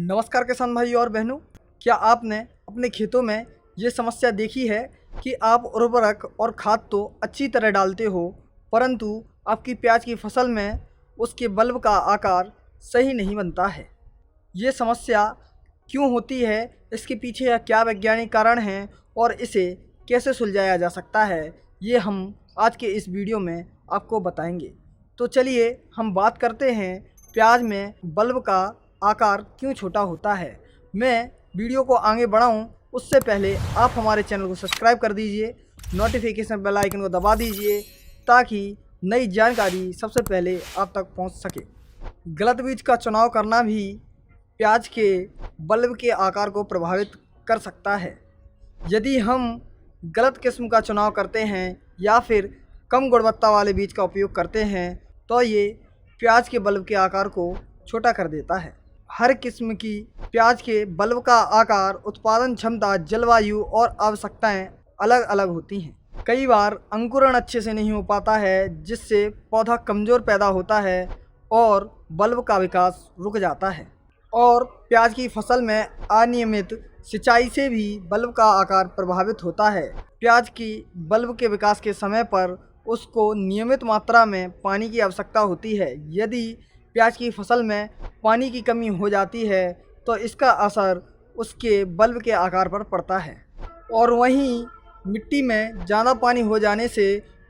नमस्कार किसान भाई और बहनों, क्या आपने अपने खेतों में ये समस्या देखी है कि आप उर्वरक और खाद तो अच्छी तरह डालते हो, परंतु आपकी प्याज की फसल में उसके बल्ब का आकार सही नहीं बनता है। ये समस्या क्यों होती है, इसके पीछे या क्या वैज्ञानिक कारण हैं और इसे कैसे सुलझाया जा सकता है, ये हम आज के इस वीडियो में आपको बताएंगे। तो चलिए हम बात करते हैं प्याज में बल्ब का आकार क्यों छोटा होता है। मैं वीडियो को आगे बढ़ाऊं उससे पहले आप हमारे चैनल को सब्सक्राइब कर दीजिए, नोटिफिकेशन बेल आइकन को दबा दीजिए ताकि नई जानकारी सबसे पहले आप तक पहुंच सके। गलत बीज का चुनाव करना भी प्याज के बल्ब के आकार को प्रभावित कर सकता है। यदि हम गलत किस्म का चुनाव करते हैं या फिर कम गुणवत्ता वाले बीज का उपयोग करते हैं तो ये प्याज के बल्ब के आकार को छोटा कर देता है। हर किस्म की प्याज के बल्ब का आकार, उत्पादन क्षमता, जलवायु और आवश्यकताएं अलग अलग होती हैं। कई बार अंकुरण अच्छे से नहीं हो पाता है जिससे पौधा कमज़ोर पैदा होता है और बल्ब का विकास रुक जाता है। और प्याज की फसल में अनियमित सिंचाई से भी बल्ब का आकार प्रभावित होता है। प्याज की बल्ब के विकास के समय पर उसको नियमित मात्रा में पानी की आवश्यकता होती है। यदि प्याज की फसल में पानी की कमी हो जाती है तो इसका असर उसके बल्ब के आकार पर पड़ता है। और वहीं मिट्टी में ज़्यादा पानी हो जाने से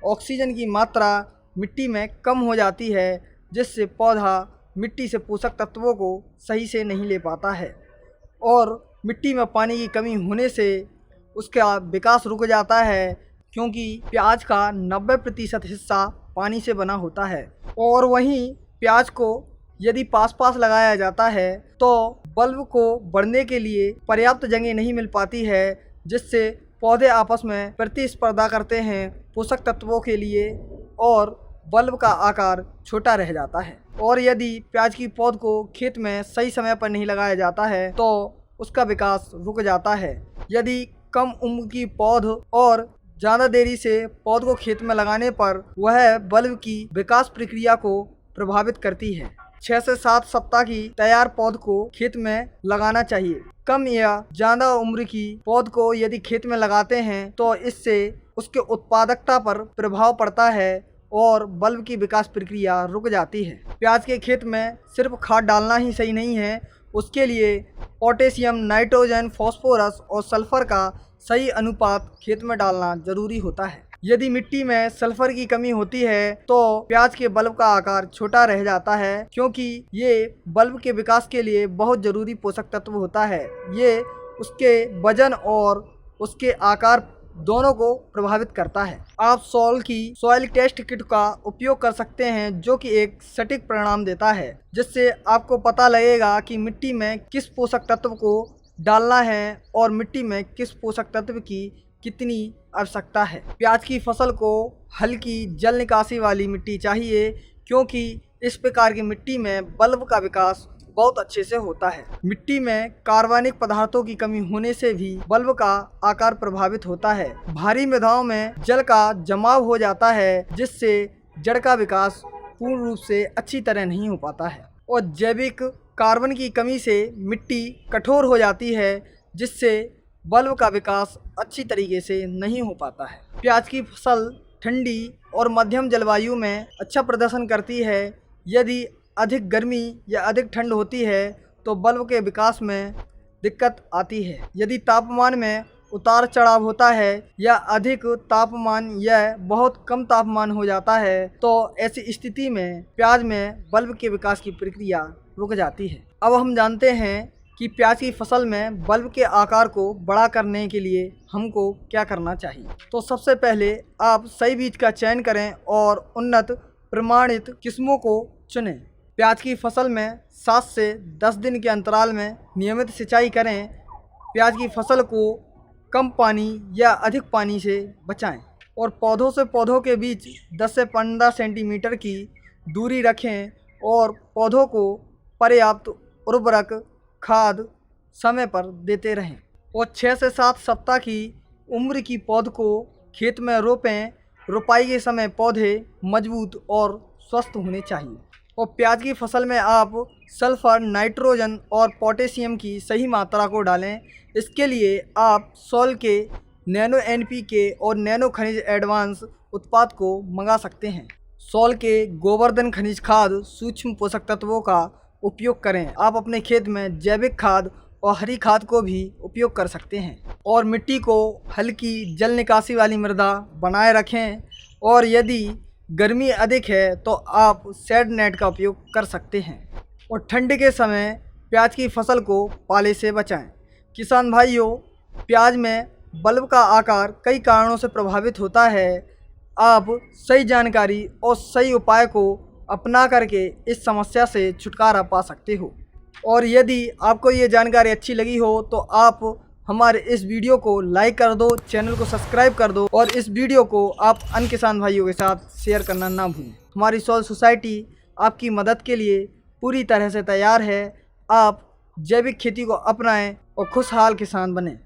ऑक्सीजन की मात्रा मिट्टी में कम हो जाती है जिससे पौधा मिट्टी से पोषक तत्वों को सही से नहीं ले पाता है और मिट्टी में पानी की कमी होने से उसका विकास रुक जाता है, क्योंकि प्याज का 90% हिस्सा पानी से बना होता है। और वहीं प्याज को यदि पास पास लगाया जाता है तो बल्ब को बढ़ने के लिए पर्याप्त जगह नहीं मिल पाती है जिससे पौधे आपस में प्रतिस्पर्धा करते हैं पोषक तत्वों के लिए और बल्ब का आकार छोटा रह जाता है। और यदि प्याज की पौध को खेत में सही समय पर नहीं लगाया जाता है तो उसका विकास रुक जाता है। यदि कम उम्र की पौध और ज़्यादा देरी से पौध को खेत में लगाने पर वह बल्ब की विकास प्रक्रिया को प्रभावित करती है। 6 से 7 सप्ताह की तैयार पौध को खेत में लगाना चाहिए। कम या ज़्यादा उम्र की पौध को यदि खेत में लगाते हैं तो इससे उसके उत्पादकता पर प्रभाव पड़ता है और बल्ब की विकास प्रक्रिया रुक जाती है। प्याज के खेत में सिर्फ खाद डालना ही सही नहीं है, उसके लिए पोटेशियम, नाइट्रोजन, फास्फोरस और सल्फर का सही अनुपात खेत में डालना जरूरी होता है। यदि मिट्टी में सल्फर की कमी होती है तो प्याज के बल्ब का आकार छोटा रह जाता है, क्योंकि ये बल्ब के विकास के लिए बहुत ज़रूरी पोषक तत्व होता है। ये उसके वजन और उसके आकार दोनों को प्रभावित करता है। आप सॉइल टेस्ट किट का उपयोग कर सकते हैं जो कि एक सटीक परिणाम देता है, जिससे आपको पता लगेगा कि मिट्टी में किस पोषक तत्व को डालना है और मिट्टी में किस पोषक तत्व की कितनी आवश्यकता है। प्याज की फसल को हल्की जल निकासी वाली मिट्टी चाहिए, क्योंकि इस प्रकार की मिट्टी में बल्ब का विकास बहुत अच्छे से होता है। मिट्टी में कार्बनिक पदार्थों की कमी होने से भी बल्ब का आकार प्रभावित होता है। भारी मृदाओं में जल का जमाव हो जाता है जिससे जड़ का विकास पूर्ण रूप से अच्छी तरह नहीं हो पाता है और जैविक कार्बन की कमी से मिट्टी कठोर हो जाती है जिससे बल्ब का विकास अच्छी तरीके से नहीं हो पाता है। प्याज की फसल ठंडी और मध्यम जलवायु में अच्छा प्रदर्शन करती है। यदि अधिक गर्मी या अधिक ठंड होती है तो बल्ब के विकास में दिक्कत आती है। यदि तापमान में उतार चढ़ाव होता है या अधिक तापमान या बहुत कम तापमान हो जाता है तो ऐसी स्थिति में प्याज में बल्ब के विकास की प्रक्रिया रुक जाती है। अब हम जानते हैं कि प्याज की फसल में बल्ब के आकार को बड़ा करने के लिए हमको क्या करना चाहिए। तो सबसे पहले आप सही बीज का चयन करें और उन्नत प्रमाणित किस्मों को चुनें। प्याज की फसल में 7 से 10 दिन के अंतराल में नियमित सिंचाई करें। प्याज की फसल को कम पानी या अधिक पानी से बचाएं और पौधों से पौधों के बीच 10 से 15 सेंटीमीटर की दूरी रखें और पौधों को पर्याप्त उर्वरक खाद समय पर देते रहें और 6 से 7 सप्ताह की उम्र की पौध को खेत में रोपें। रोपाई के समय पौधे मजबूत और स्वस्थ होने चाहिए। और प्याज की फसल में आप सल्फर, नाइट्रोजन और पोटेशियम की सही मात्रा को डालें। इसके लिए आप सॉल के नैनो NPK और नैनो खनिज एडवांस उत्पाद को मंगा सकते हैं। सॉल के गोवर्धन खनिज खाद सूक्ष्म पोषक तत्वों का उपयोग करें। आप अपने खेत में जैविक खाद और हरी खाद को भी उपयोग कर सकते हैं और मिट्टी को हल्की जल निकासी वाली मृदा बनाए रखें। और यदि गर्मी अधिक है तो आप शेड नेट का उपयोग कर सकते हैं। और ठंड के समय प्याज की फसल को पाले से बचाएं। किसान भाइयों, प्याज में बल्ब का आकार कई कारणों से प्रभावित होता है। आप सही जानकारी और सही उपाय को अपना करके इस समस्या से छुटकारा पा सकते हो। और यदि आपको ये जानकारी अच्छी लगी हो तो आप हमारे इस वीडियो को लाइक कर दो, चैनल को सब्सक्राइब कर दो और इस वीडियो को आप अन्य किसान भाइयों के साथ शेयर करना ना भूलें। हमारी सॉइल सोसाइटी आपकी मदद के लिए पूरी तरह से तैयार है। आप जैविक खेती को अपनाएं और खुशहाल किसान बनें।